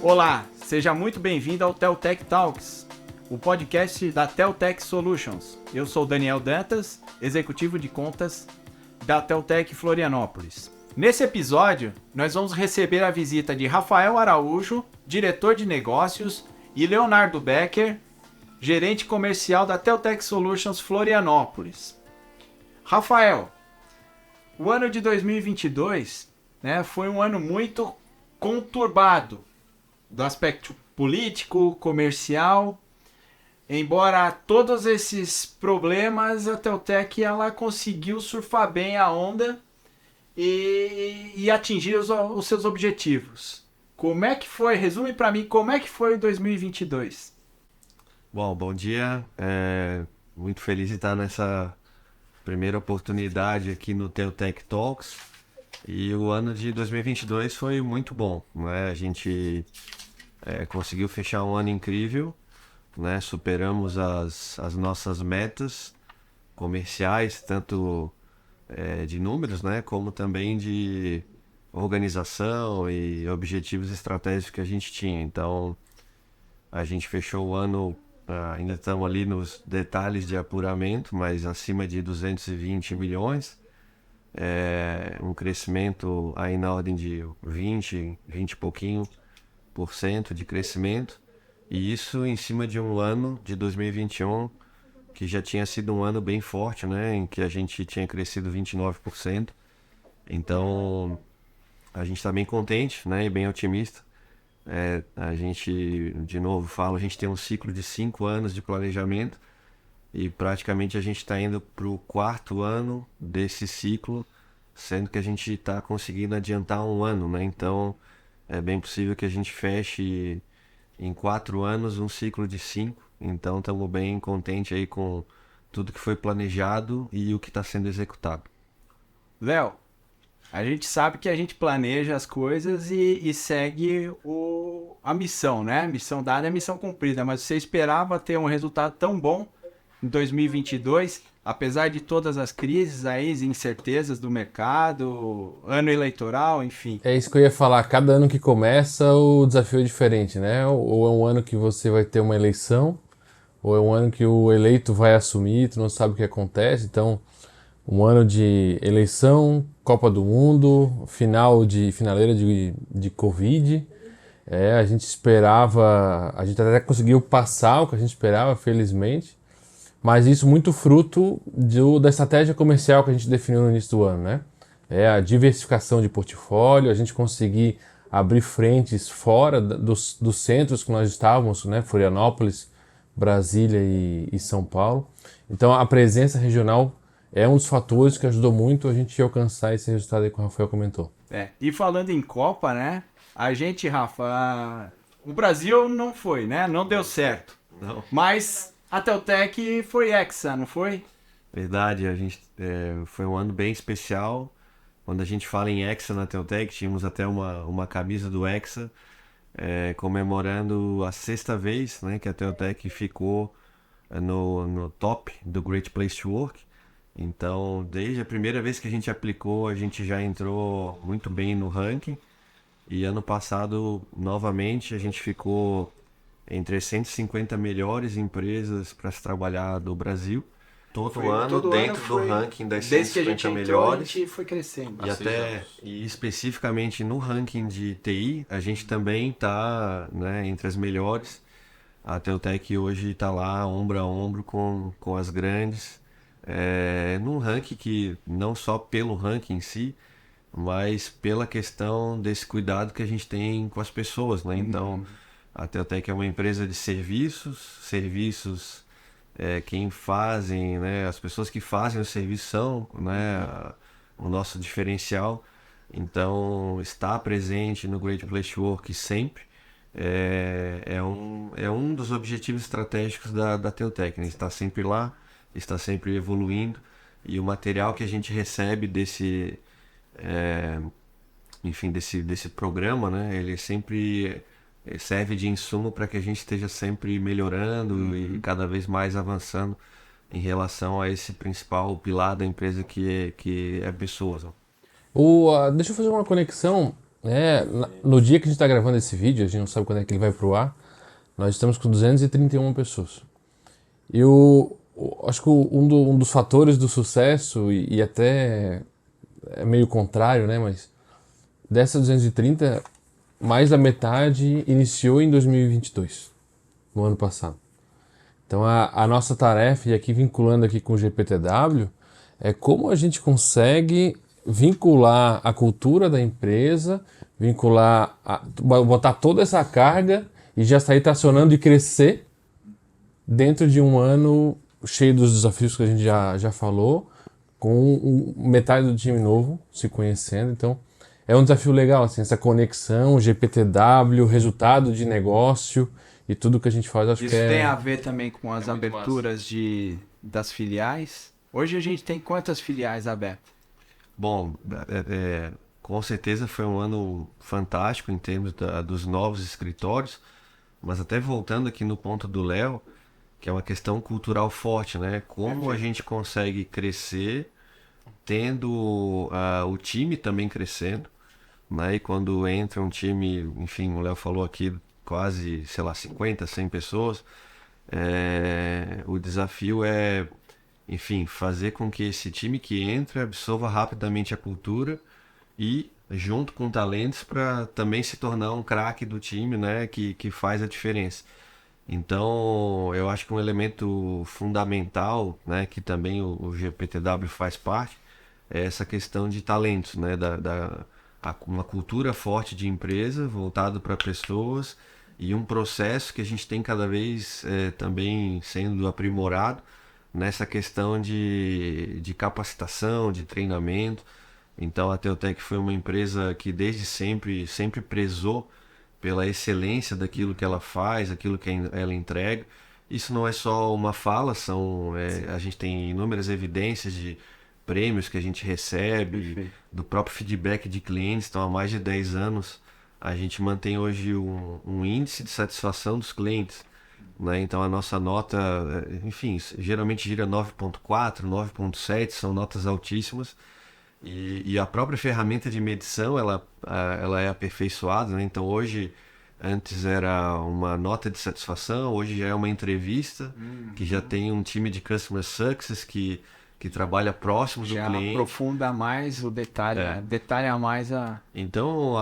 Olá, seja muito bem-vindo ao Teltech Talks, o podcast da Teltech Solutions. Eu sou Daniel Dantas, executivo de contas da Teltech Florianópolis. Nesse episódio, nós vamos receber a visita de Rafael Araújo, diretor de negócios, e Leonardo Becker, gerente comercial da Teltech Solutions Florianópolis. Rafael, o ano de 2022, foi um ano muito conturbado do aspecto político, comercial. Embora todos esses problemas, a Teltech ela conseguiu surfar bem a onda e atingir os seus objetivos. Como é que foi? Resume para mim como é que foi 2022. Bom dia. Muito feliz de estar nessa primeira oportunidade aqui no Teltech Talks. E o ano de 2022 foi muito bom, né? A gente conseguiu fechar um ano incrível, né? Superamos as nossas metas comerciais, tanto de números, né? Como também de organização e objetivos estratégicos que a gente tinha. Então, a gente fechou o ano, ainda estamos ali nos detalhes de apuramento, mas acima de 220 milhões. Um crescimento aí na ordem de 20 e pouquinho por cento de crescimento, e isso em cima de um ano de 2021 que já tinha sido um ano bem forte, né, em que a gente tinha crescido 29%. Então a gente está bem contente, né, e bem otimista. A gente, de novo falo, a gente tem um ciclo de 5 anos de planejamento e praticamente a gente está indo para o 4º ano desse ciclo, sendo que a gente está conseguindo adiantar um ano, né? Então é bem possível que a gente feche em 4 anos um ciclo de 5. Então estamos bem contentes aí com tudo que foi planejado e o que está sendo executado. Léo, a gente sabe que a gente planeja as coisas e segue a missão, né? Missão dada é missão cumprida, mas você esperava ter um resultado tão bom em 2022, apesar de todas as crises aí, incertezas do mercado, ano eleitoral, enfim. É isso que eu ia falar. Cada ano que começa, o desafio é diferente, né? Ou é um ano que você vai ter uma eleição, ou é um ano que o eleito vai assumir, tu não sabe o que acontece. Então, um ano de eleição, Copa do Mundo, finaleira de Covid. A gente esperava, a gente até conseguiu passar o que a gente esperava, felizmente. Mas isso muito fruto da estratégia comercial que a gente definiu no início do ano, né? A diversificação de portfólio, a gente conseguir abrir frentes fora dos centros que nós estávamos, né? Florianópolis, Brasília e São Paulo. Então a presença regional é um dos fatores que ajudou muito a gente a alcançar esse resultado aí que o Rafael comentou. E falando em Copa, né? A gente, Rafa, o Brasil não foi, né? Não deu certo. Não. Mas a Teltech foi hexa, não foi? Verdade, a gente foi um ano bem especial. Quando a gente fala em Hexa na Teltech, tínhamos até uma camisa do Hexa, comemorando a 6ª vez, né, que a Teltech ficou no top do Great Place to Work. Então, desde a primeira vez que a gente aplicou, a gente já entrou muito bem no ranking. E ano passado, novamente, a gente ficou entre as 150 melhores empresas para se trabalhar do Brasil. Todo ano dentro do ranking das 150 melhores. A gente foi crescendo. E especificamente no ranking de TI, a gente também está, né, entre as melhores. A Teltech hoje está lá ombro a ombro com as grandes. Num ranking que não só pelo ranking em si, mas pela questão desse cuidado que a gente tem com as pessoas, né? Então, a Teltech é uma empresa de serviços quem fazem, né? As pessoas que fazem o serviço são, né, o nosso diferencial. Então, estar presente no Great Place to Work sempre é um dos objetivos estratégicos da Teltech, né? Estar sempre lá, estar sempre evoluindo, e o material que a gente recebe desse programa, né, ele sempre serve de insumo para que a gente esteja sempre melhorando e cada vez mais avançando em relação a esse principal pilar da empresa que é pessoas. Deixa eu fazer uma conexão. No dia que a gente está gravando esse vídeo, a gente não sabe quando é que ele vai pro ar, nós estamos com 231 pessoas. E acho que um dos fatores do sucesso, e até é meio contrário, né? Mas dessas 230, mais da metade iniciou em 2022, no ano passado. Então a nossa tarefa, e aqui vinculando aqui com o GPTW, é como a gente consegue vincular a cultura da empresa, botar toda essa carga e já sair tracionando e crescer dentro de um ano cheio dos desafios que a gente já falou, com metade do time novo se conhecendo. Então é um desafio legal, assim, essa conexão, GPTW, resultado de negócio e tudo que a gente faz. Acho Isso que tem a ver também com as aberturas das filiais. Hoje a gente tem quantas filiais abertas? Bom, com certeza foi um ano fantástico em termos dos novos escritórios, mas até voltando aqui no ponto do Léo, que é uma questão cultural forte, né? Como a gente consegue crescer tendo o time também crescendo, né? E quando entra um time, enfim, o Léo falou aqui, quase, sei lá, 50, 100 pessoas, o desafio é, enfim, fazer com que esse time que entra absorva rapidamente a cultura e junto com talentos para também se tornar um craque do time, né, que faz a diferença. Então, eu acho que um elemento fundamental, né, que também o GPTW faz parte, é essa questão de talentos, né, uma cultura forte de empresa voltado para pessoas e um processo que a gente tem cada vez também sendo aprimorado nessa questão de capacitação, de treinamento. Então a Teutec foi uma empresa que desde sempre prezou pela excelência daquilo que ela faz, aquilo que ela entrega. Isso não é só uma fala, a gente tem inúmeras evidências de prêmios que a gente recebe, do próprio feedback de clientes. Então há mais de 10 anos a gente mantém hoje um índice de satisfação dos clientes, né? Então a nossa nota, enfim, geralmente gira 9.4, 9.7, são notas altíssimas. E a própria ferramenta de medição, ela é aperfeiçoada, né? Então hoje, antes era uma nota de satisfação, hoje já é uma entrevista, que já tem um time de Customer Success que trabalha próximo do cliente. Já aprofunda mais o detalhe, né? Detalha mais a... Então,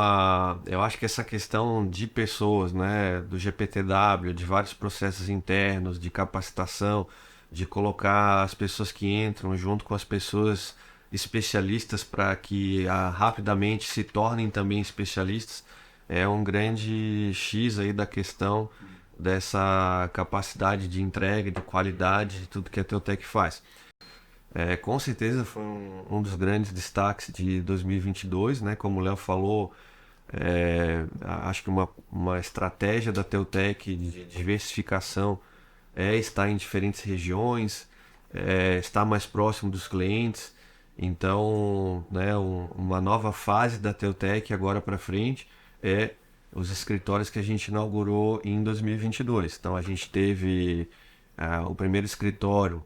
eu acho que essa questão de pessoas, né, do GPTW, de vários processos internos, de capacitação, de colocar as pessoas que entram junto com as pessoas especialistas para que rapidamente se tornem também especialistas, é um grande X aí da questão dessa capacidade de entrega, de qualidade, de tudo que a Teutec faz. Com certeza foi um dos grandes destaques de 2022, né? Como o Léo falou, acho que uma estratégia da Teutec de diversificação é estar em diferentes regiões, estar mais próximo dos clientes. Então, né, uma nova fase da Teutec agora para frente é os escritórios que a gente inaugurou em 2022. Então, a gente teve o primeiro escritório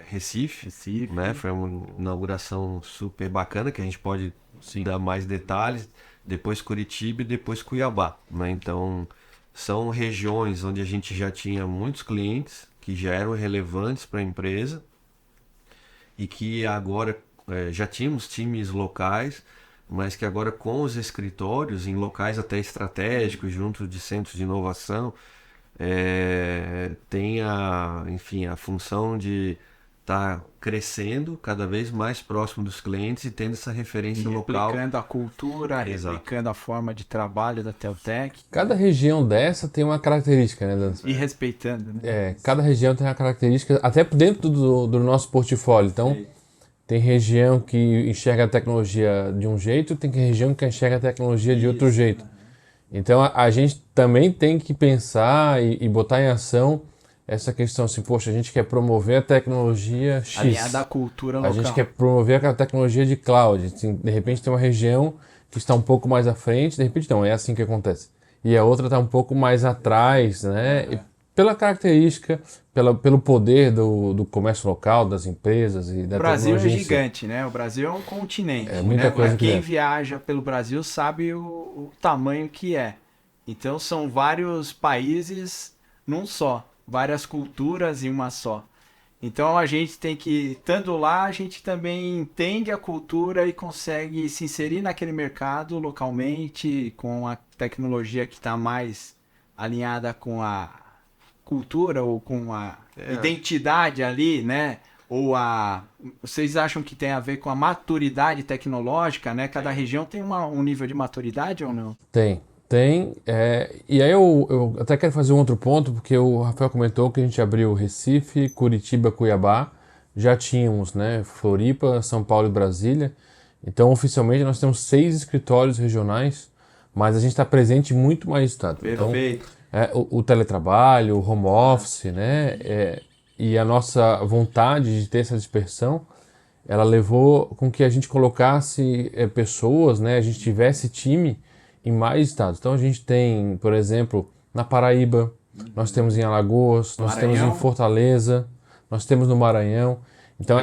Recife, né? Foi uma inauguração super bacana, que a gente pode dar mais detalhes. Depois Curitiba e depois Cuiabá, né? Então, são regiões onde a gente já tinha muitos clientes que já eram relevantes para a empresa e que agora já tínhamos times locais, mas que agora com os escritórios em locais até estratégicos, junto de centros de inovação, tem enfim, a função de estar crescendo cada vez mais próximo dos clientes e tendo essa referência local. Replicando a cultura, replicando a forma de trabalho da Teutec. Cada região dessa tem uma característica, né, Dan? E respeitando, né? Cada região tem uma característica, até dentro do nosso portfólio. Então, tem região que enxerga a tecnologia de um jeito, tem região que enxerga a tecnologia de outro jeito. Então, a gente também tem que pensar e botar em ação essa questão assim, poxa, a gente quer promover a tecnologia X. Alinhada à cultura local. A gente quer promover a tecnologia de cloud. Assim, de repente tem uma região que está um pouco mais à frente, de repente não, é assim que acontece. E a outra está um pouco mais atrás, né? pela característica, pelo poder do comércio local, das empresas e da O Brasil é tecnologia em si. gigante, né? O Brasil é um continente. É muita né? coisa que Quem é. viaja pelo Brasil sabe o tamanho que é. Então são vários países num só, várias culturas em uma só. Então a gente tem que, estando lá, a gente também entende a cultura e consegue se inserir naquele mercado localmente com a tecnologia que está mais alinhada com a cultura ou com a identidade ali, né? Vocês acham que tem a ver com a maturidade tecnológica, né? Cada região tem um nível de maturidade ou não? Tem. E aí eu até quero fazer um outro ponto, porque o Rafael comentou que a gente abriu Recife, Curitiba, Cuiabá. Já tínhamos, né? Floripa, São Paulo e Brasília. Então, oficialmente, nós temos 6 escritórios regionais, mas a gente está presente em muito mais estados. Perfeito. Então, o teletrabalho, o home office, né? E a nossa vontade de ter essa dispersão, ela levou com que a gente colocasse pessoas, né? A gente tivesse time em mais estados. Então a gente tem, por exemplo, na Paraíba, nós temos em Alagoas, nós temos em Fortaleza, nós temos no Maranhão. Então,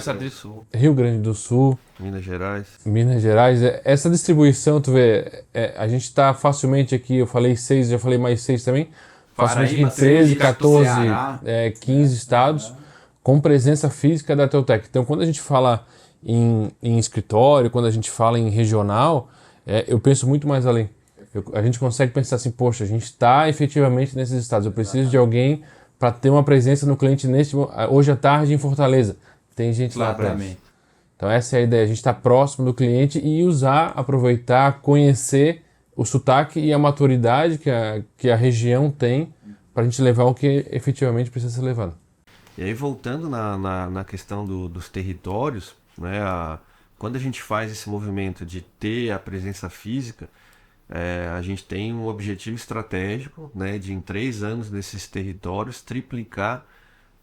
Rio Grande do Sul, Minas Gerais, essa distribuição, tu vê, a gente está facilmente aqui, eu falei 6, já falei mais 6 também, facilmente em 13, 14, 15 estados com presença física da Teutec. Então, quando a gente fala em escritório, quando a gente fala em regional, eu penso muito mais além. A gente consegue pensar assim, poxa, a gente está efetivamente nesses estados, eu preciso de alguém para ter uma presença no cliente hoje à tarde em Fortaleza. Tem gente lá atrás. Então essa é a ideia, a gente está próximo do cliente e aproveitar, conhecer o sotaque e a maturidade que a região tem para a gente levar o que efetivamente precisa ser levado. E aí voltando na questão dos territórios, né, quando a gente faz esse movimento de ter a presença física, a gente tem um objetivo estratégico, né, de em 3 anos nesses territórios triplicar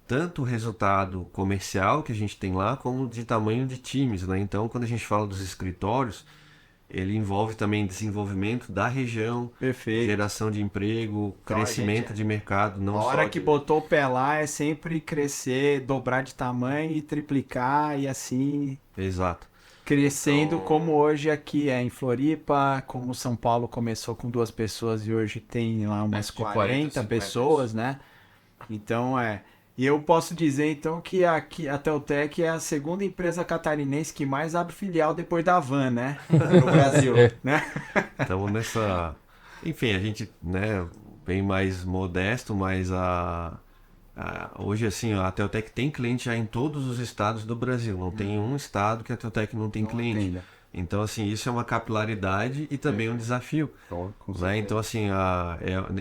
tanto o resultado comercial que a gente tem lá, como de tamanho de times, né? Então, quando a gente fala dos escritórios, ele envolve também desenvolvimento da região, geração de emprego, então, crescimento de mercado. A hora que botou o pé lá é sempre crescer, dobrar de tamanho e triplicar e assim... Exato. Crescendo como hoje aqui em Floripa, como São Paulo começou com 2 pessoas e hoje tem lá umas 40 pessoas, né? Então E eu posso dizer então que aqui a Teutec é a segunda empresa catarinense que mais abre filial depois da Van, né? No Brasil, né? Estamos nessa... Enfim, a gente, né, bem mais modesto, mas hoje, assim, a Teutec tem cliente já em todos os estados do Brasil. Não tem um estado que a Teutec não tem cliente. Então, assim, isso é uma capilaridade e também um desafio. Né? Então, assim,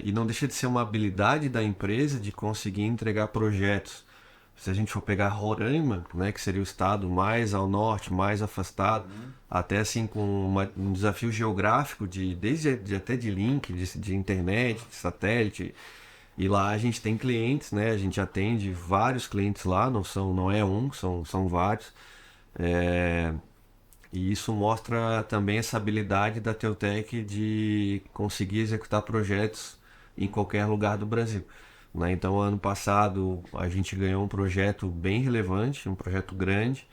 e não deixa de ser uma habilidade da empresa de conseguir entregar projetos. Se a gente for pegar Roraima, né, que seria o estado mais ao norte, mais afastado, até assim com um desafio geográfico, até de link, de internet, de satélite. E lá a gente tem clientes, né? A gente atende vários clientes lá, não é um, são vários. E isso mostra também essa habilidade da Teutec de conseguir executar projetos em qualquer lugar do Brasil. Né? Então, ano passado, a gente ganhou um projeto bem relevante, um projeto grande,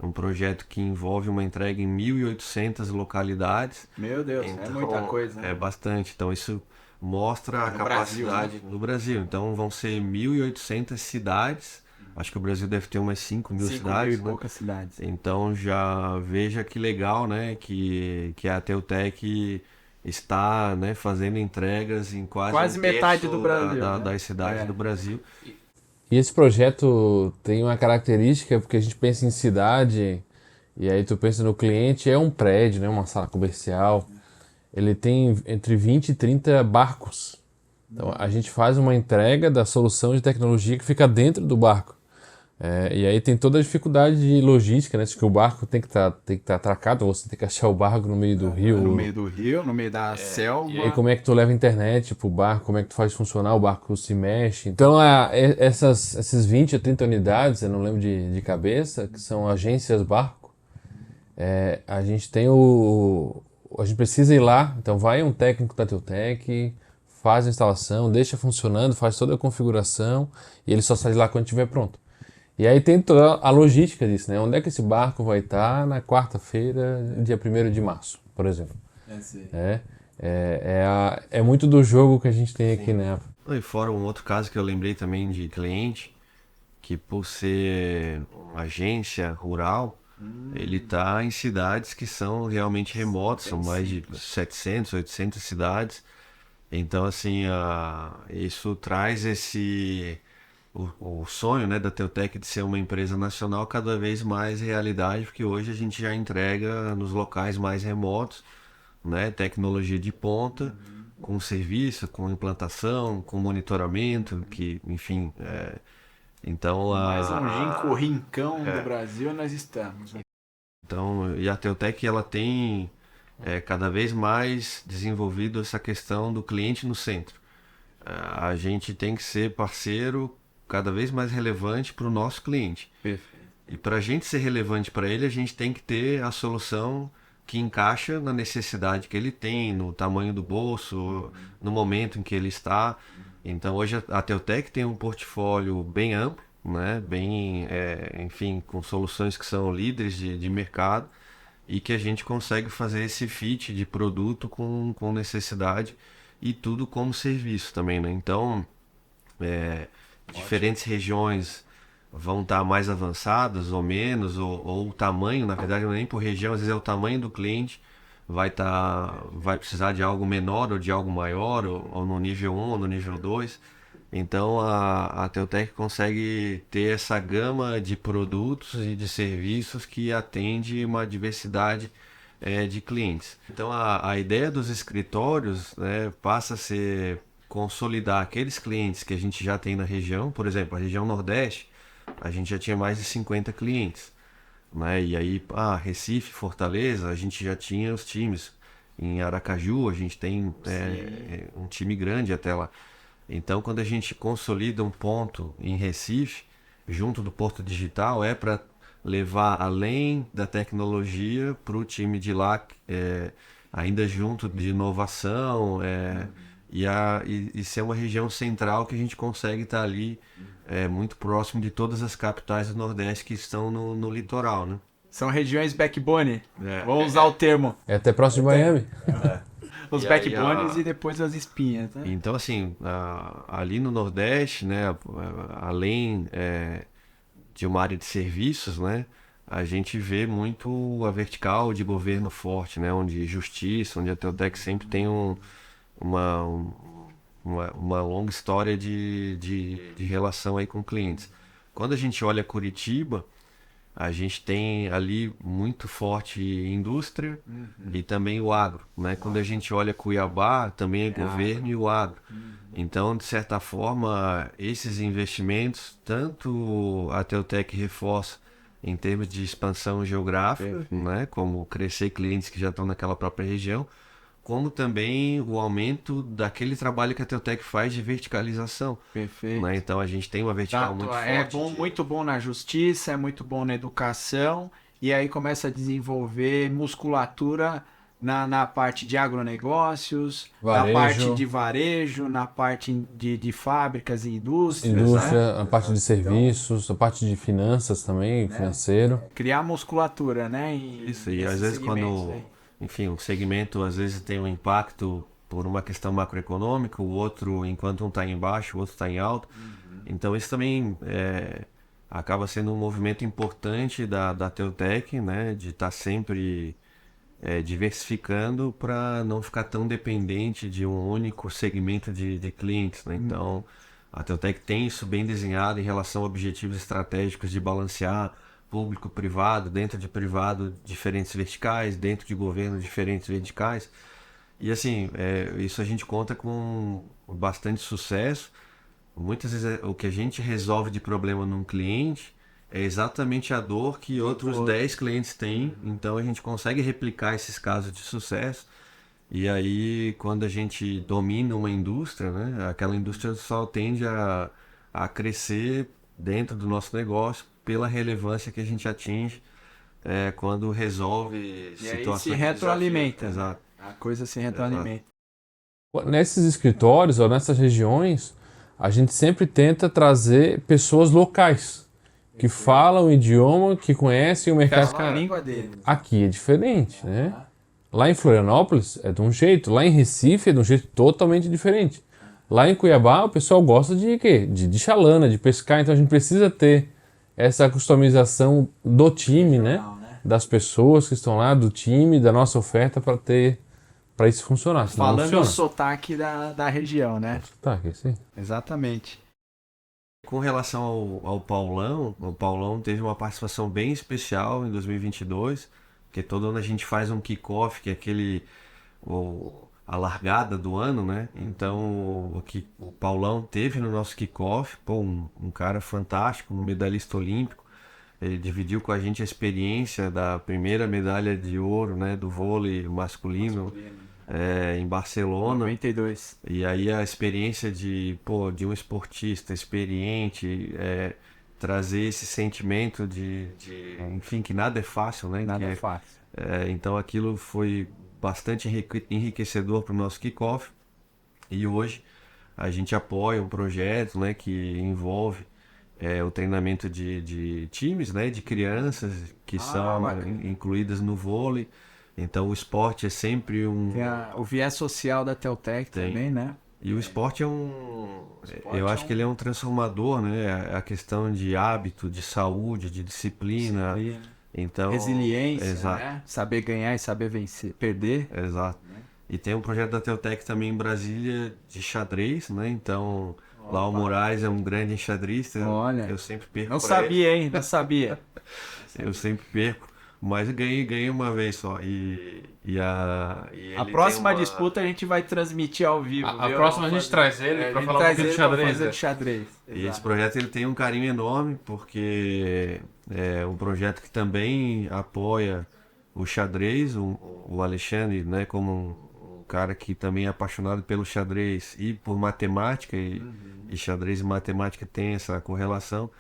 um projeto que envolve uma entrega em 1.800 localidades. Meu Deus, então, é muita coisa. É bastante. Então, isso mostra a capacidade Brasil, né? no Brasil. Então vão ser 1.800 cidades. Acho que o Brasil deve ter umas 5.000 cidades. 5.000 e poucas cidades. Então já veja que legal, né? Que a Teutec está, né, fazendo entregas em quase metade do Brasil, das cidades do Brasil. E esse projeto tem uma característica, porque a gente pensa em cidade, e aí tu pensa no cliente, é um prédio, né, uma sala comercial. Ele tem entre 20 e 30 barcos. Então a gente faz uma entrega da solução de tecnologia que fica dentro do barco. E aí tem toda a dificuldade de logística, né? Que o barco tem que estar atracado, você tem que achar o barco no meio do rio. No meio do rio, no meio da selva. E aí como é que tu leva a internet pro barco, como é que tu faz funcionar, o barco se mexe. Então essas 20 a 30 unidades, eu não lembro de cabeça, que são agências barco, a gente tem a gente precisa ir lá, então vai um técnico da Teutec, faz a instalação, deixa funcionando, faz toda a configuração e ele só sai de lá quando estiver pronto. E aí tem toda a logística disso, né? Onde é que esse barco vai estar na quarta-feira, dia 1º de março, por exemplo. É muito do jogo que a gente tem aqui, né? E fora um outro caso que eu lembrei também de cliente, que por ser uma agência rural, ele está em cidades que são realmente remotas, são mais de 700, 800 cidades. Então, assim, isso traz o sonho, né, da Teutec de ser uma empresa nacional cada vez mais realidade, porque hoje a gente já entrega nos locais mais remotos, né, tecnologia de ponta, com serviço, com implantação, com monitoramento, que, enfim, então Mais longínquo rincão do Brasil nós estamos. Então, e a Teutec ela tem cada vez mais desenvolvido essa questão do cliente no centro. A gente tem que ser parceiro cada vez mais relevante para o nosso cliente. Perfeito. E para a gente ser relevante para ele, a gente tem que ter a solução que encaixa na necessidade que ele tem, no tamanho do bolso, no momento em que ele está. Então, hoje a Teutec tem um portfólio bem amplo, né? Bem, enfim, com soluções que são líderes de mercado e que a gente consegue fazer esse fit de produto com necessidade e tudo como serviço também, né? Então, diferentes regiões vão estar mais avançadas ou menos, ou o tamanho, na verdade não é nem por região, às vezes é o tamanho do cliente, vai precisar de algo menor ou de algo maior, ou no nível 1 ou no nível 2. Então a Teutec consegue ter essa gama de produtos e de serviços que atende uma diversidade de clientes. Então a ideia dos escritórios, né, passa a ser consolidar aqueles clientes que a gente já tem na região. Por exemplo, a região Nordeste, a gente já tinha mais de 50 clientes, né? E aí, Recife, Fortaleza, a gente já tinha os times. Em Aracaju, a gente tem um time grande até lá. Então, quando a gente consolida um ponto em Recife, junto do Porto Digital, é para levar além da tecnologia para o time de lá, ainda junto de inovação, e ser uma região central que a gente consegue estar ali muito próximo de todas as capitais do Nordeste que estão no litoral, né? São regiões backbone. Vamos usar o termo. É até próximo de Miami. Os backbones e depois as espinhas, né? Então, assim, ali no Nordeste, né, além de uma área de serviços, né, a gente vê muito a vertical de governo forte, né, onde justiça, onde a Teutec sempre tem uma longa história de relação aí com clientes. Quando a gente olha Curitiba, a gente tem ali muito forte indústria e também o agro, né? Quando a gente olha Cuiabá, também é governo e o agro. Então, de certa forma, esses investimentos, tanto a Teutec reforça em termos de expansão geográfica, né? Como crescer clientes que já estão naquela própria região, como também o aumento daquele trabalho que a Teutec faz de verticalização. Perfeito. Né? Então a gente tem uma vertical muito forte. Muito bom na justiça, é muito bom na educação, e aí começa a desenvolver musculatura na parte de agronegócios, na parte de varejo, na parte de fábricas e indústrias. Indústria, né? a parte de serviços, a parte de finanças também, financeiro. Criar musculatura, né? Isso, e às vezes quando... Enfim, um segmento às vezes tem um impacto por uma questão macroeconômica, o outro, enquanto um está em baixo, o outro está em alto. Então isso também acaba sendo um movimento importante da Teutec, né, de estar sempre diversificando para não ficar tão dependente de um único segmento de clientes. Né? Então a Teutec tem isso bem desenhado em relação a objetivos estratégicos de balancear público-privado, dentro de privado diferentes verticais, dentro de governo diferentes verticais. E assim, isso a gente conta com bastante sucesso. Muitas vezes o que a gente resolve de problema num cliente é exatamente a dor que outros 10 clientes têm. Então a gente consegue replicar esses casos de sucesso. E aí, quando a gente domina uma indústria, né, aquela indústria só tende a crescer dentro do nosso negócio pela relevância que a gente atinge quando resolve situações. E aí se retroalimenta. Exato. A coisa se retroalimenta. Nesses escritórios ou nessas regiões, a gente sempre tenta trazer pessoas locais, que falam o idioma, que conhecem o mercado. A língua dele. Aqui é diferente, né? Lá em Florianópolis é de um jeito, lá em Recife é de um jeito totalmente diferente. Lá em Cuiabá o pessoal gosta de quê? De chalana, de pescar, então a gente precisa ter essa customização do time, né? Das pessoas que estão lá, do time, da nossa oferta para isso funcionar. Senão não Falando o funciona. sotaque da região, né? Tá, aqui sim. Exatamente. Com relação ao Paulão, o Paulão teve uma participação bem especial em 2022, porque todo ano a gente faz um kickoff, que é a largada do ano, né? Então o Paulão teve no nosso kickoff, um cara fantástico, um medalhista olímpico. Ele dividiu com a gente a experiência da primeira medalha de ouro, né, do vôlei masculino. Em Barcelona. 92. E aí a experiência de um esportista experiente, trazer esse sentimento enfim, que nada é fácil, né? Nada é fácil. Então aquilo foi bastante enriquecedor para o nosso kickoff. E hoje a gente apoia um projeto, né, que envolve o treinamento de times, né, de crianças que são incluídas no vôlei. Então o esporte é sempre Tem o viés social da Teltec também, né? E o esporte eu acho que ele é um transformador, né? A questão de hábito, de saúde, de disciplina. Então, resiliência, exato. né? Saber ganhar e saber vencer, perder. Exato. E tem um projeto da Teltec também em Brasília de xadrez, né? Então, lá o Moraes é um grande enxadrista. Olha, eu sempre perco. Não sabia, hein? Não sabia. Eu sempre perco. Mas ganhei uma vez só. E a próxima disputa a gente vai transmitir ao vivo. A próxima a gente traz ele para falar um pouquinho de xadrez. E esse projeto ele tem um carinho enorme, porque é um projeto que também apoia o xadrez. O Alexandre, né, como um cara que também é apaixonado pelo xadrez e por matemática, e xadrez e matemática tem essa correlação.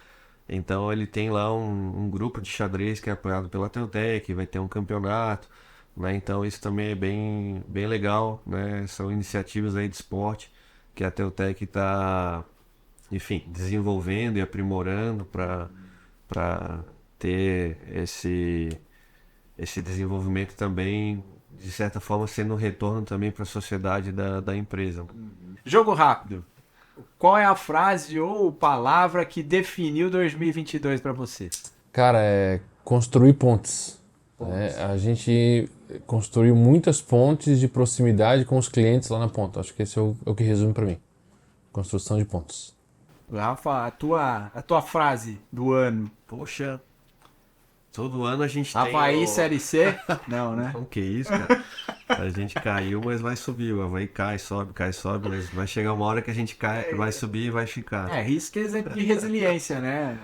Então ele tem lá um grupo de xadrez que é apoiado pela Teltec, vai ter um campeonato, né? Então isso também é bem legal, né? São iniciativas aí de esporte que a Teltec está, enfim, desenvolvendo e aprimorando para ter esse desenvolvimento também, de certa forma, sendo um retorno também para a sociedade da empresa. Jogo rápido. Qual é a frase ou palavra que definiu 2022 para você? Cara, é construir pontes. A gente construiu muitas pontes de proximidade com os clientes lá na ponta. Acho que esse é o que resume para mim. Construção de pontes. Rafa, a tua frase do ano. Poxa, todo ano a gente tem... Havaí Série C? Não, né? O que isso, cara? A gente caiu, mas vai subir. O Havaí cai, sobe, mas vai chegar uma hora que a gente cai, vai subir e vai ficar. Risco é exemplo de resiliência, né?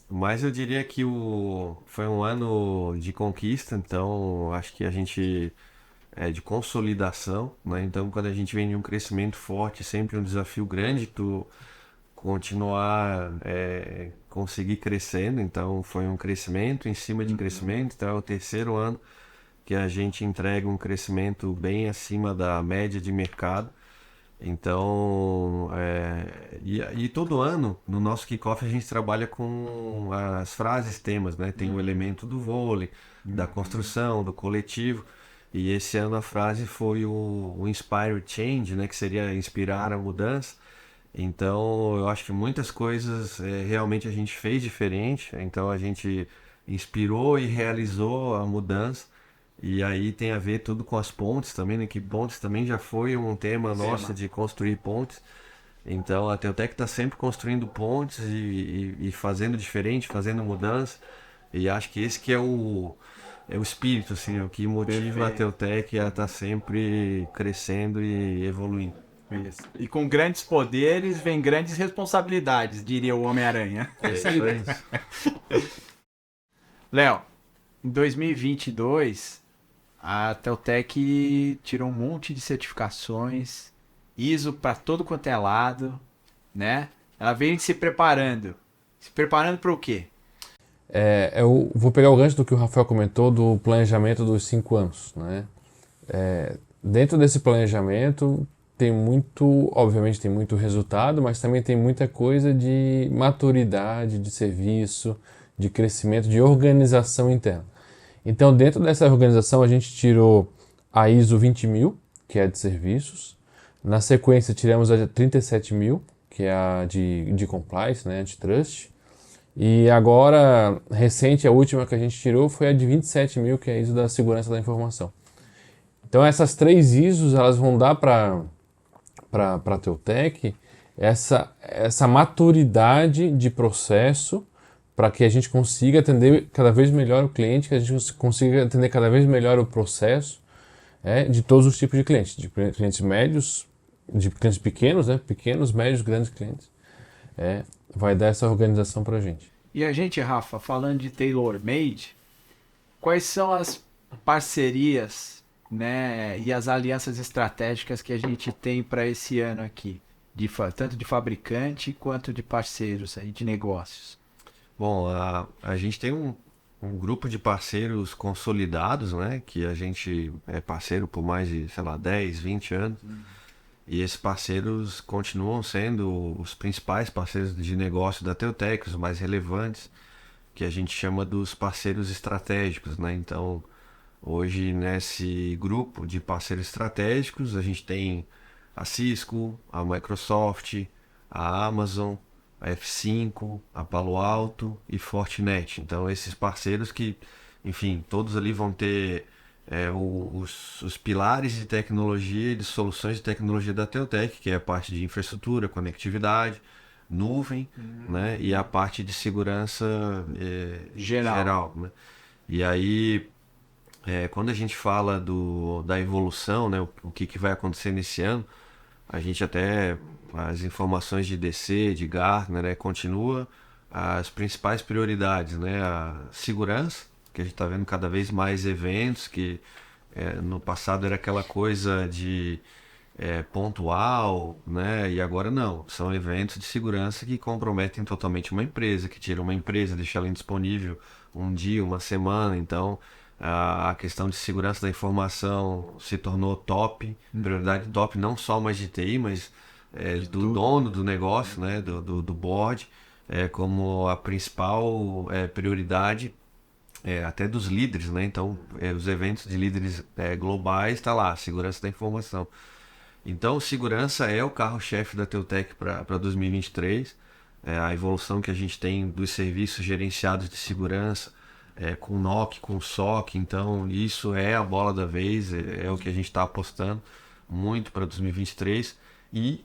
Mas eu diria que foi um ano de conquista, então acho que a gente de consolidação, né? Então quando a gente vem de um crescimento forte, sempre um desafio grande tu continuar, conseguir crescendo. Então foi um crescimento em cima de crescimento. Então é o terceiro ano que a gente entrega um crescimento bem acima da média de mercado. Então, e todo ano, no nosso kickoff, a gente trabalha com as frases, temas, né? Tem o elemento do vôlei, da construção, do coletivo. E esse ano a frase foi o Inspire Change, né? Que seria inspirar a mudança. Então, eu acho que muitas coisas realmente a gente fez diferente. Então, a gente inspirou e realizou a mudança. E aí tem a ver tudo com as pontes também, né? Que pontes também já foi um tema nosso de construir pontes. Então a Teltec está sempre construindo pontes e fazendo diferente, fazendo mudança. E acho que esse que é o espírito, assim, o que motiva a Teltec a estar sempre crescendo e evoluindo. Isso. E com grandes poderes vem grandes responsabilidades, diria o Homem-Aranha. Léo, em 2022, a Teltec tirou um monte de certificações, ISO para todo quanto é lado, né? Ela veio se preparando. Se preparando para o quê? Eu vou pegar o gancho do que o Rafael comentou do planejamento dos 5 anos, né? dentro desse planejamento obviamente tem muito resultado, mas também tem muita coisa de maturidade, de serviço, de crescimento, de organização interna. Então, dentro dessa organização, a gente tirou a ISO 20000, que é a de serviços. Na sequência, tiramos a 37000, que é a de compliance, né, antitrust. E agora, recente, a última que a gente tirou foi a de 27000, que é a ISO da segurança da informação. Então, essas 3 ISOs, elas vão dar para a Teutec essa maturidade de processo para que a gente consiga atender cada vez melhor o cliente, que a gente consiga atender cada vez melhor o processo de todos os tipos de clientes, de clientes médios, de clientes pequenos, né? Pequenos, médios, grandes clientes. Vai dar essa organização para a gente. E a gente, Rafa, falando de tailor-made, quais são as parcerias, né, e as alianças estratégicas que a gente tem para esse ano aqui, tanto de fabricante quanto de parceiros aí, de negócios? Bom, a gente tem um grupo de parceiros consolidados, né? Que a gente é parceiro por mais de, sei lá, 10, 20 anos. E esses parceiros continuam sendo os principais parceiros de negócio da Teutec, os mais relevantes, que a gente chama dos parceiros estratégicos, né? Então, hoje nesse grupo de parceiros estratégicos, a gente tem a Cisco, a Microsoft, a Amazon, a F5, a Palo Alto e Fortinet. Então, esses parceiros que, enfim, todos ali vão ter os pilares de tecnologia e de soluções de tecnologia da Teutec, que é a parte de infraestrutura, conectividade, nuvem, né? E a parte de segurança geral, né? E aí, quando a gente fala da evolução, né? O que vai acontecer nesse ano, a gente até, as informações de DC, de Gartner, né, continua as principais prioridades, né, a segurança, que a gente está vendo cada vez mais eventos, que no passado era aquela coisa de pontual, né, e agora não, são eventos de segurança que comprometem totalmente uma empresa, que tiram uma empresa, deixam ela indisponível um dia, uma semana, então a questão de segurança da informação se tornou top, prioridade top não só mais de TI, mas do dono do negócio, né, do board, como a principal prioridade até dos líderes, né? Então, os eventos de líderes globais está lá, segurança da informação. Então, segurança é o carro-chefe da Teutec para 2023. A evolução que a gente tem dos serviços gerenciados de segurança, com NOC, com SOC, então isso é a bola da vez, é o que a gente está apostando muito para 2023. E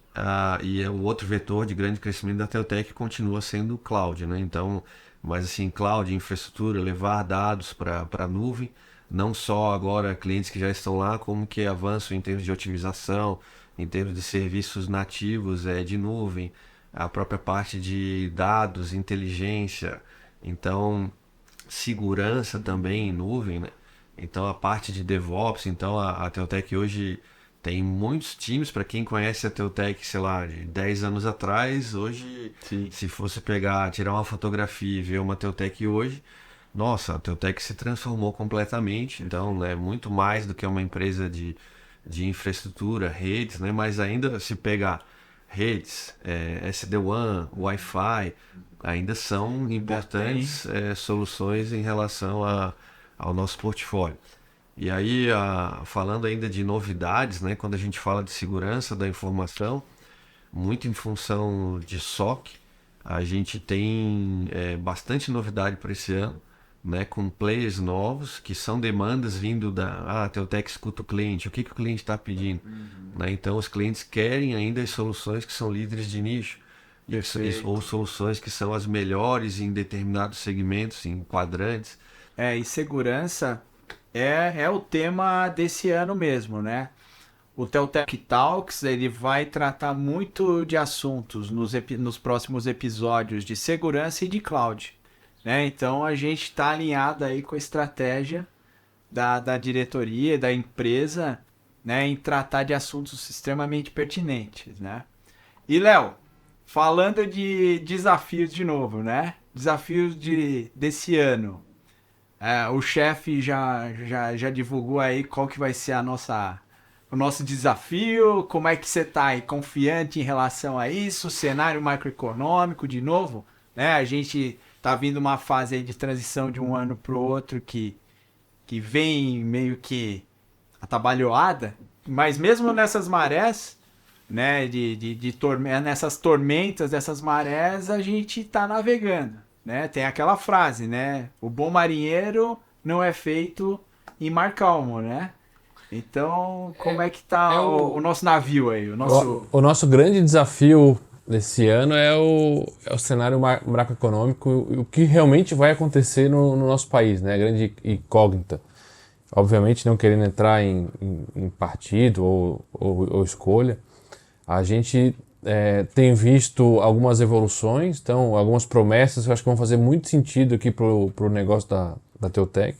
o outro vetor de grande crescimento da Teutec continua sendo o cloud, né? Então, mas assim, cloud, infraestrutura, levar dados para a nuvem, não só agora clientes que já estão lá, como que avançam em termos de otimização, em termos de serviços nativos de nuvem, a própria parte de dados, inteligência, então segurança também em nuvem, né? Então a parte de DevOps, então a Teutec hoje tem muitos times. Para quem conhece a Teutec, sei lá, de 10 anos atrás, hoje, sim, se fosse tirar uma fotografia e ver uma Teutec hoje, nossa, a Teutec se transformou completamente. Então, é muito mais do que uma empresa de infraestrutura, redes, né? Mas ainda se pegar redes, SD-WAN, Wi-Fi, ainda são importantes soluções em relação ao nosso portfólio. E aí, falando ainda de novidades, né, quando a gente fala de segurança da informação, muito em função de SOC, a gente tem bastante novidade para esse ano, né, com players novos, que são demandas vindo a Teutec escuta o cliente, o que o cliente está pedindo. Né? Então, os clientes querem ainda as soluções que são líderes de nicho, ou soluções que são as melhores em determinados segmentos, em quadrantes. E segurança é o tema desse ano mesmo, né? O Teutec Talks, ele vai tratar muito de assuntos nos próximos episódios de segurança e de cloud, né? Então a gente está alinhado aí com a estratégia da diretoria, da empresa, né, em tratar de assuntos extremamente pertinentes, né? E Léo, falando de desafios de novo, né? Desafios desse ano. O chefe já divulgou aí qual que vai ser a nossa o nosso desafio? Como é que você está aí? Confiante em relação a isso? Cenário macroeconômico, de novo, né? A gente tá vindo uma fase aí de transição de um ano para o outro que vem meio que atabalhoada, mas mesmo nessas marés, né, nessas tormentas, dessas marés, a gente tá navegando, né? Tem aquela frase, né? O bom marinheiro não é feito em mar calmo, né? Então, como é que tá o nosso navio aí? O nosso grande desafio desse ano é o cenário macroeconômico, o que realmente vai acontecer no nosso país, né? A grande incógnita. Obviamente, não querendo entrar em partido ou escolha, a gente tem visto algumas evoluções, então algumas promessas que eu acho que vão fazer muito sentido aqui para o negócio da Teutec.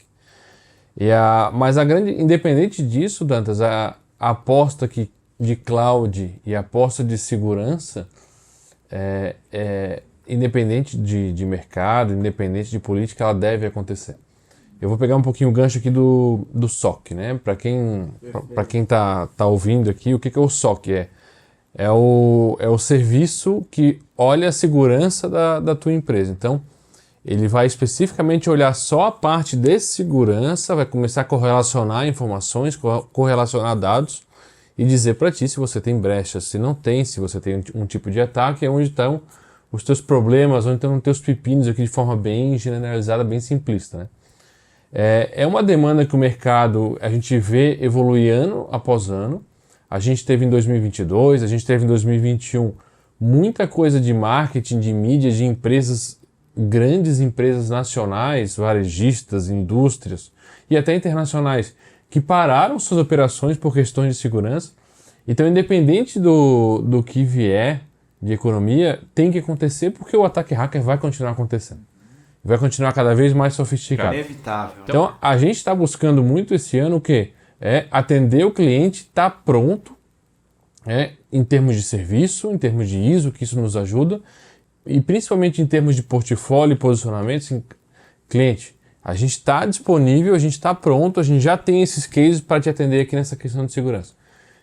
Mas independente disso, Dantas, a aposta de cloud e a aposta de segurança, independente de mercado, independente de política, ela deve acontecer. Eu vou pegar um pouquinho o gancho aqui do SOC, né? Para quem tá ouvindo aqui, o que é o SOC? É o serviço que olha a segurança da tua empresa. Então, ele vai especificamente olhar só a parte de segurança, vai começar a correlacionar informações, correlacionar dados e dizer para ti se você tem brechas, se não tem, se você tem um tipo de ataque, é onde estão os teus problemas, onde estão os teus pepinos aqui de forma bem generalizada, bem simplista, né? É uma demanda que o mercado, a gente vê evoluir ano após ano. A gente teve em 2022, a gente teve em 2021 muita coisa de marketing, de mídia, de empresas, grandes empresas nacionais, varejistas, indústrias e até internacionais, que pararam suas operações por questões de segurança. Então, independente do que vier de economia, tem que acontecer porque o ataque hacker vai continuar acontecendo. Vai continuar cada vez mais sofisticado. É inevitável. Então, a gente está buscando muito esse ano o quê? Atender o cliente, estar pronto, em termos de serviço, em termos de ISO, que isso nos ajuda, e principalmente em termos de portfólio e posicionamento. Assim, cliente, a gente está disponível, a gente está pronto, a gente já tem esses cases para te atender aqui nessa questão de segurança.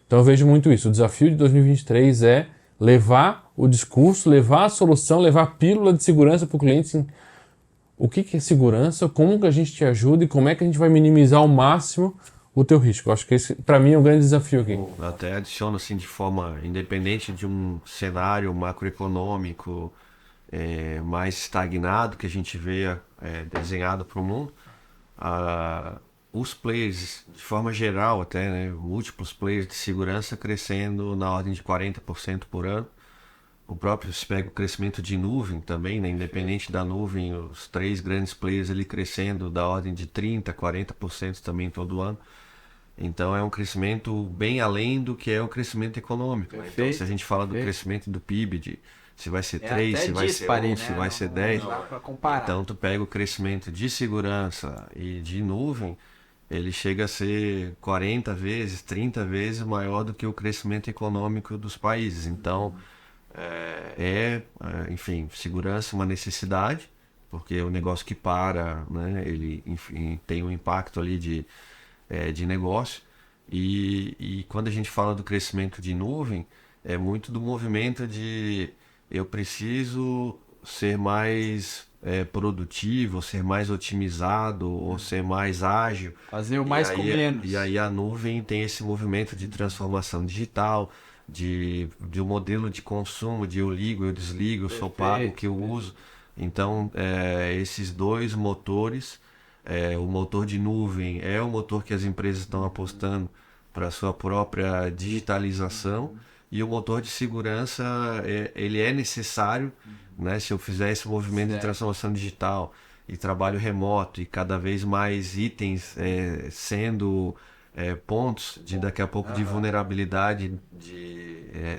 Então, eu vejo muito isso. O desafio de 2023 é levar o discurso, levar a solução, levar a pílula de segurança para o cliente. Assim, o que é segurança, como que a gente te ajuda e como é que a gente vai minimizar ao máximo o teu risco. Eu acho que esse, para mim, é um grande desafio aqui. Eu até adiciono assim, de forma independente de um cenário macroeconômico mais estagnado que a gente vê desenhado para o mundo, os players, de forma geral até, né, múltiplos players de segurança crescendo na ordem de 40% por ano. O próprio, se pega o crescimento de nuvem também, né? Independente da nuvem, os 3 grandes players ali crescendo da ordem de 30%, 40% também todo ano. Então é um crescimento bem além do que é o crescimento econômico. Né? Então, se a gente fala do crescimento do PIB, se vai ser 3, se vai ser 1, se vai ser 10, então tu pega o crescimento de segurança e de nuvem, ele chega a ser 40 vezes, 30 vezes maior do que o crescimento econômico dos países. Então, enfim, segurança é uma necessidade, porque o negócio que para, né, ele, enfim, tem um impacto ali de negócio. E quando a gente fala do crescimento de nuvem, é muito do movimento de eu preciso ser mais produtivo, ser mais otimizado, ou ser mais ágil. Fazer o mais com menos. E aí a nuvem tem esse movimento de transformação digital, de um modelo de consumo, de eu ligo, eu desligo, eu só pago o que eu uso. Então, esses 2 motores, o motor de nuvem é o motor que as empresas estão apostando para a sua própria digitalização, e o motor de segurança, ele é necessário, né, se eu fizer esse movimento de transformação digital e trabalho remoto e cada vez mais itens sendo pontos de daqui a pouco de vulnerabilidade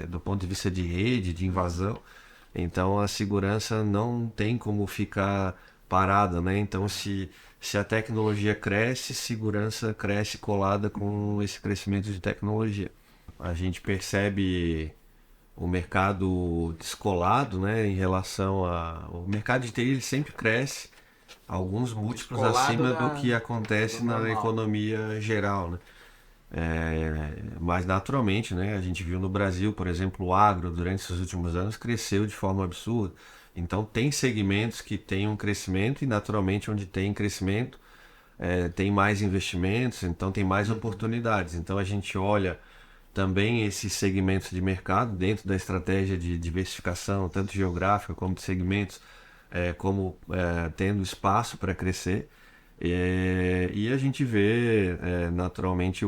do ponto de vista de rede, de invasão. Então a segurança não tem como ficar parada, né? Então se a tecnologia cresce, segurança cresce colada com esse crescimento de tecnologia. A gente percebe o mercado descolado, né, em relação o mercado de TI, ele sempre cresce alguns múltiplos acima do que acontece na economia geral, né? Mas naturalmente, né, a gente viu no Brasil, por exemplo, o agro durante esses últimos anos cresceu de forma absurda. Então tem segmentos que têm um crescimento e naturalmente onde tem crescimento tem mais investimentos, então tem mais oportunidades. Então a gente olha também esses segmentos de mercado dentro da estratégia de diversificação, tanto geográfica como de segmentos, como tendo espaço para crescer. E a gente vê naturalmente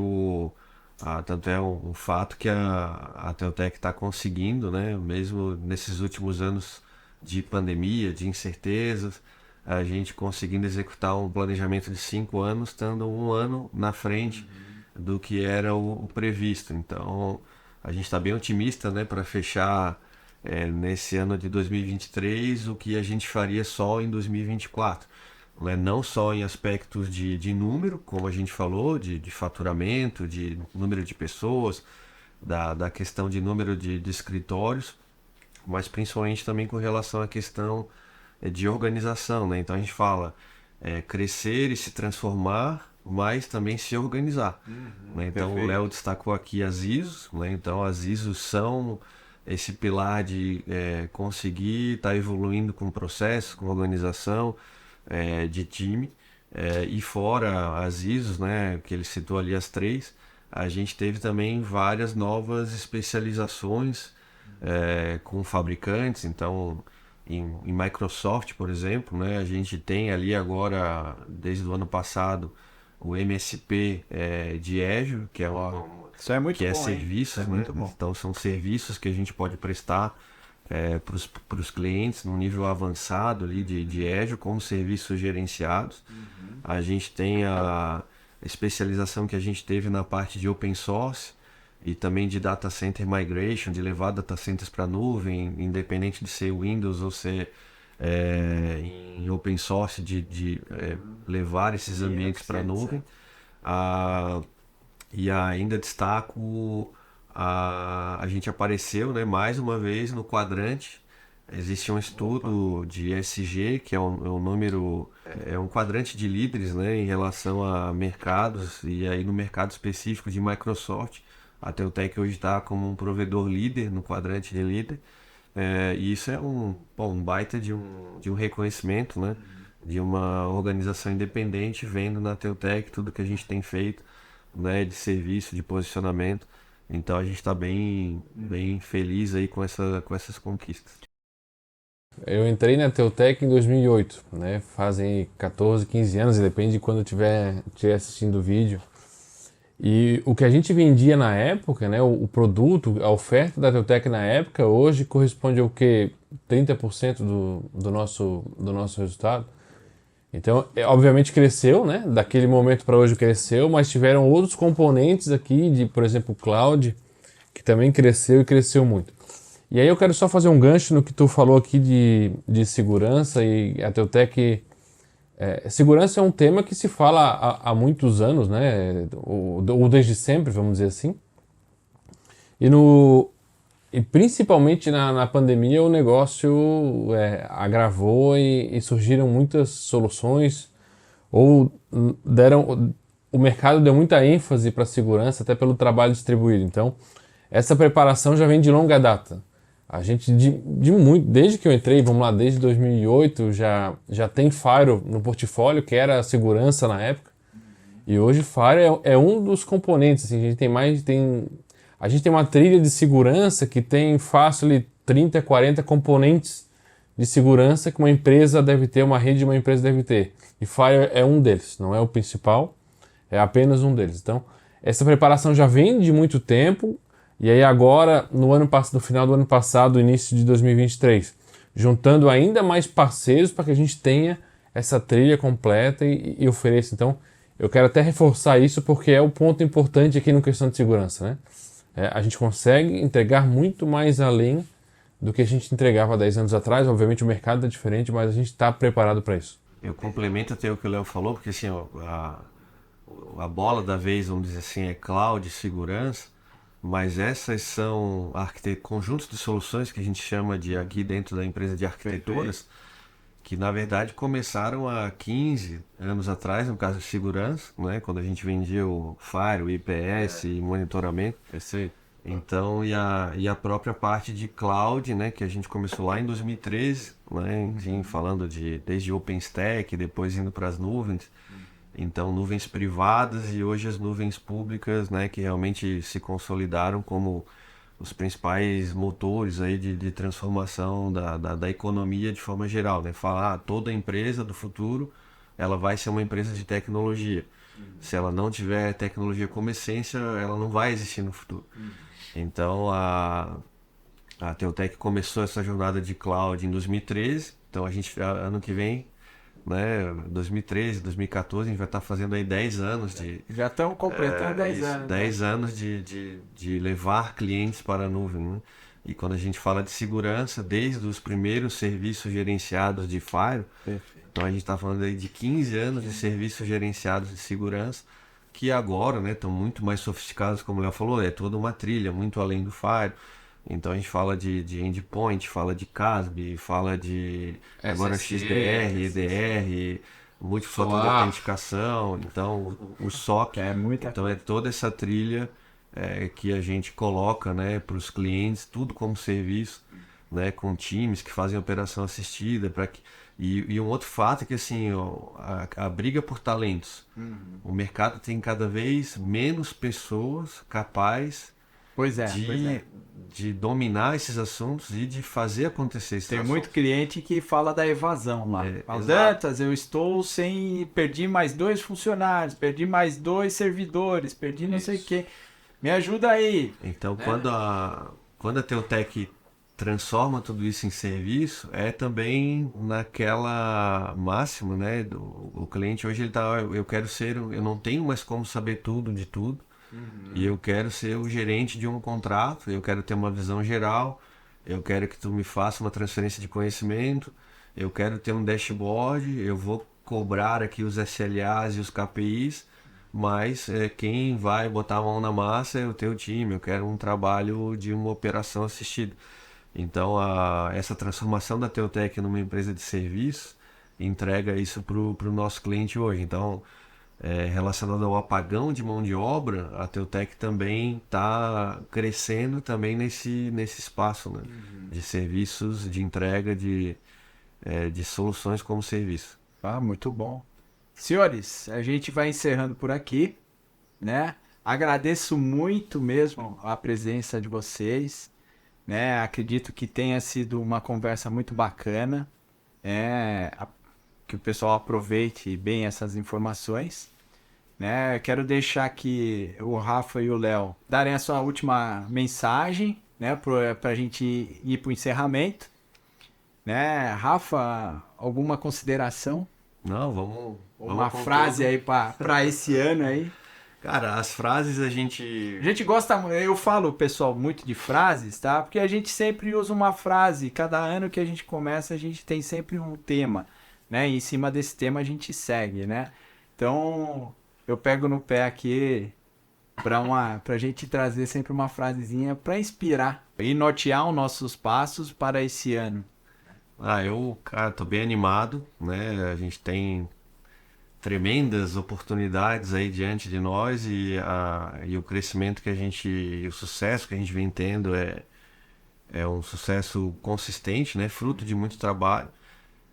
tanto é um fato que a Teutec está conseguindo, né, mesmo nesses últimos anos de pandemia, de incertezas, a gente conseguindo executar um planejamento de 5 anos, estando um ano na frente do que era o previsto. Então, a gente está bem otimista, né, para fechar nesse ano de 2023 o que a gente faria só em 2024. Né? Não só em aspectos de número, como a gente falou, de faturamento, de número de pessoas, da questão de número de escritórios, mas principalmente também com relação à questão de organização, né? Então a gente fala crescer e se transformar, mas também se organizar. Né? Então o Léo destacou aqui as ISOs, né? Então as ISOs são esse pilar de conseguir estar evoluindo com processos, com organização de time. E fora as ISOs, né, que ele citou ali as 3, a gente teve também várias novas especializações com fabricantes. Então em Microsoft, por exemplo, né, a gente tem ali agora, desde o ano passado, o MSP de Azure, que é Isso é muito bom, serviços, hein? né? Muito bom. Então são serviços que a gente pode prestar para os clientes num nível avançado ali de Azure, como serviços gerenciados. A gente tem a especialização que a gente teve na parte de open source e também de data center migration, de levar data centers para a nuvem, independente de ser Windows ou ser em open source, de levar esses ambientes para a nuvem. E ainda destaco, a gente apareceu, né, mais uma vez no quadrante. Existe um estudo de ESG, que é um número, é um quadrante de líderes, né, em relação a mercados, e aí no mercado específico de Microsoft. A Teutec hoje está como um provedor líder no quadrante de líder. E isso é um baita de um reconhecimento, né, de uma organização independente vendo na Teutec tudo que a gente tem feito, né, de serviço, de posicionamento. Então a gente está bem feliz aí com essas conquistas. Eu entrei na Teutec em 2008, né? Fazem 14, 15 anos, depende de quando eu estiver assistindo o vídeo. E o que a gente vendia na época, né, o produto, a oferta da Teutec na época, hoje corresponde ao que? 30% do nosso resultado. Então, obviamente cresceu, né? Daquele momento para hoje cresceu, mas tiveram outros componentes aqui, por exemplo, o cloud, que também cresceu e cresceu muito. E aí eu quero só fazer um gancho no que tu falou aqui de segurança, e a Teutec... segurança é um tema que se fala há muitos anos, né? Ou desde sempre, vamos dizer assim. E principalmente na pandemia o negócio agravou e surgiram muitas soluções, ou o mercado deu muita ênfase para a segurança, até pelo trabalho distribuído. Então, essa preparação já vem de longa data. A gente, desde que eu entrei, vamos lá, desde 2008, já tem Firewall no portfólio, que era a segurança na época. E hoje Firewall é um dos componentes. Assim, a gente tem uma trilha de segurança que tem fácil ali 30, 40 componentes de segurança que uma empresa deve ter, uma rede de uma empresa deve ter. E Firewall é um deles, não é o principal, é apenas um deles. Então, essa preparação já vem de muito tempo. E aí agora, no final do ano passado, início de 2023, juntando ainda mais parceiros para que a gente tenha essa trilha completa e ofereça. Então, eu quero até reforçar isso porque é o ponto importante aqui no questão de segurança, né? A gente consegue entregar muito mais além do que a gente entregava 10 anos atrás. Obviamente o mercado é diferente, mas a gente está preparado para isso. Eu complemento até o que o Léo falou, porque assim, a bola da vez, vamos dizer assim, é cloud, segurança. Mas essas são conjuntos de soluções que a gente chama aqui dentro da empresa de arquiteturas, que na verdade começaram há 15 anos atrás, no caso de segurança, né? Quando a gente vendia o Fire, o IPS e monitoramento. Então, e a própria parte de cloud, né? Que a gente começou lá em 2013, né? Enfim, falando desde OpenStack, depois indo para as nuvens. Então, nuvens privadas e hoje as nuvens públicas, né? Que realmente se consolidaram como os principais motores aí de transformação da economia de forma geral, né? Falar, toda empresa do futuro, ela vai ser uma empresa de tecnologia. Se ela não tiver tecnologia como essência, ela não vai existir no futuro. Então, a Teutec começou essa jornada de cloud em 2013, então a gente, ano que vem, né, 2013, 2014, a gente vai estar fazendo aí 10 anos de... Já estamos completando 10 anos. 10 anos de levar clientes para a nuvem, né? E quando a gente fala de segurança, desde os primeiros serviços gerenciados de Fire, então a gente está falando aí de 15 anos de serviços gerenciados de segurança, que agora, né, estão muito mais sofisticados, como o Léo falou, é toda uma trilha, muito além do Fire. Então a gente fala de endpoint, fala de CASB, fala de agora XDR, EDR, multifator de autenticação, então o SOC. Então é toda essa trilha que a gente coloca, né, para os clientes, tudo como serviço, né, com times que fazem operação assistida. E um outro fato é que assim, a briga por talentos. O mercado tem cada vez menos pessoas capazes de dominar esses assuntos e de fazer acontecer esses Tem assuntos. muito cliente que fala da evasão lá. Dantas, eu estou perdi mais 2 funcionários, perdi mais 2 servidores, perdi não sei o que. Me ajuda aí. Então, quando a Teutec transforma tudo isso em serviço, é também naquela máxima, né? O cliente hoje ele tá, eu não tenho mais como saber tudo de tudo. E eu quero ser o gerente de um contrato, eu quero ter uma visão geral, eu quero que tu me faça uma transferência de conhecimento, eu quero ter um dashboard, eu vou cobrar aqui os SLAs e os KPIs, mas quem vai botar a mão na massa é o teu time, eu quero um trabalho de uma operação assistida. Então essa transformação da Teutec numa empresa de serviço entrega isso para o nosso cliente hoje. Então, relacionado ao apagão de mão de obra, a Teutec também está crescendo também nesse espaço, né? De serviços, de entrega de soluções como serviço. Muito bom. Senhores, a gente vai encerrando por aqui, né? Agradeço muito mesmo a presença de vocês, né? Acredito que tenha sido uma conversa muito bacana, que o pessoal aproveite bem essas informações, né? Quero deixar aqui o Rafa e o Léo darem a sua última mensagem, né? Para a gente ir para o encerramento, né? Rafa, alguma consideração? Não, vamos uma frase aí para esse ano aí. Cara, as frases a gente gosta, eu falo, pessoal, muito de frases, tá? Porque a gente sempre usa uma frase, cada ano que a gente começa a gente tem sempre um tema, né? E em cima desse tema a gente segue, né? Então, eu pego no pé aqui pra gente trazer sempre uma frasezinha para inspirar e nortear os nossos passos para esse ano. Eu, cara, tô bem animado, né? A gente tem tremendas oportunidades aí diante de nós e o crescimento o sucesso que a gente vem tendo é um sucesso consistente, né? Fruto de muito trabalho.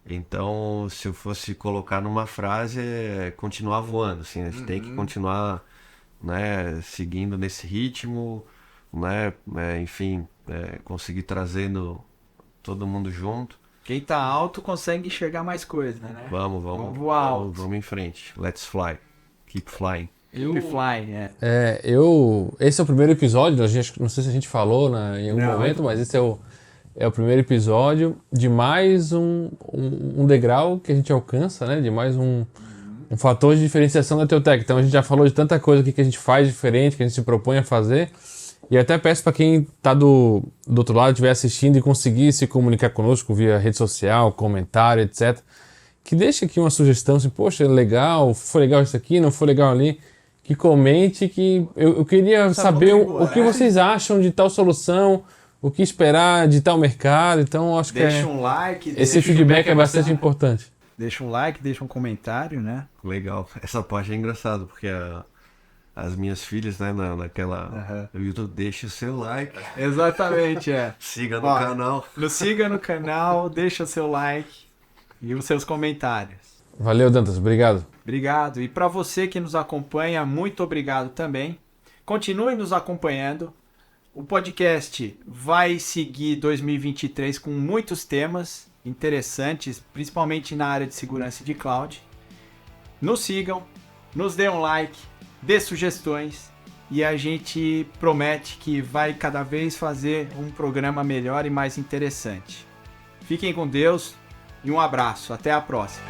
Então, se eu fosse colocar numa frase, continuar voando, assim, a gente tem que continuar, né, seguindo nesse ritmo, né? Enfim, conseguir trazendo todo mundo junto. Quem tá alto consegue enxergar mais coisa, né? Vamos voar alto. Vamos em frente. Let's fly. Keep flying. Keep flying, Esse é o primeiro episódio, não sei se a gente falou em algum momento, mas esse é o primeiro episódio de mais um degrau que a gente alcança, né? De mais um fator de diferenciação da Teutec. Então a gente já falou de tanta coisa aqui que a gente faz diferente, que a gente se propõe a fazer. E até peço para quem está do outro lado, estiver assistindo e conseguir se comunicar conosco via rede social, comentário, etc., que deixe aqui uma sugestão, assim, poxa, legal, foi legal isso aqui, não foi legal ali, que comente, que eu queria saber o que vocês acham de tal solução, o que esperar de tal mercado. Então, acho que Deixa um like. esse feedback é bastante importante. Deixa um like, deixa um comentário, né? Legal. Essa parte é engraçado, porque as minhas filhas, né, naquela... O YouTube deixa o seu like. Exatamente, é. Siga no canal. Siga no canal, deixa o seu like e os seus comentários. Valeu, Dantas. Obrigado. Obrigado. E para você que nos acompanha, muito obrigado também. Continue nos acompanhando. O podcast vai seguir 2023 com muitos temas interessantes, principalmente na área de segurança de cloud. Nos sigam, nos dê um like, dê sugestões e a gente promete que vai cada vez fazer um programa melhor e mais interessante. Fiquem com Deus e um abraço. Até a próxima.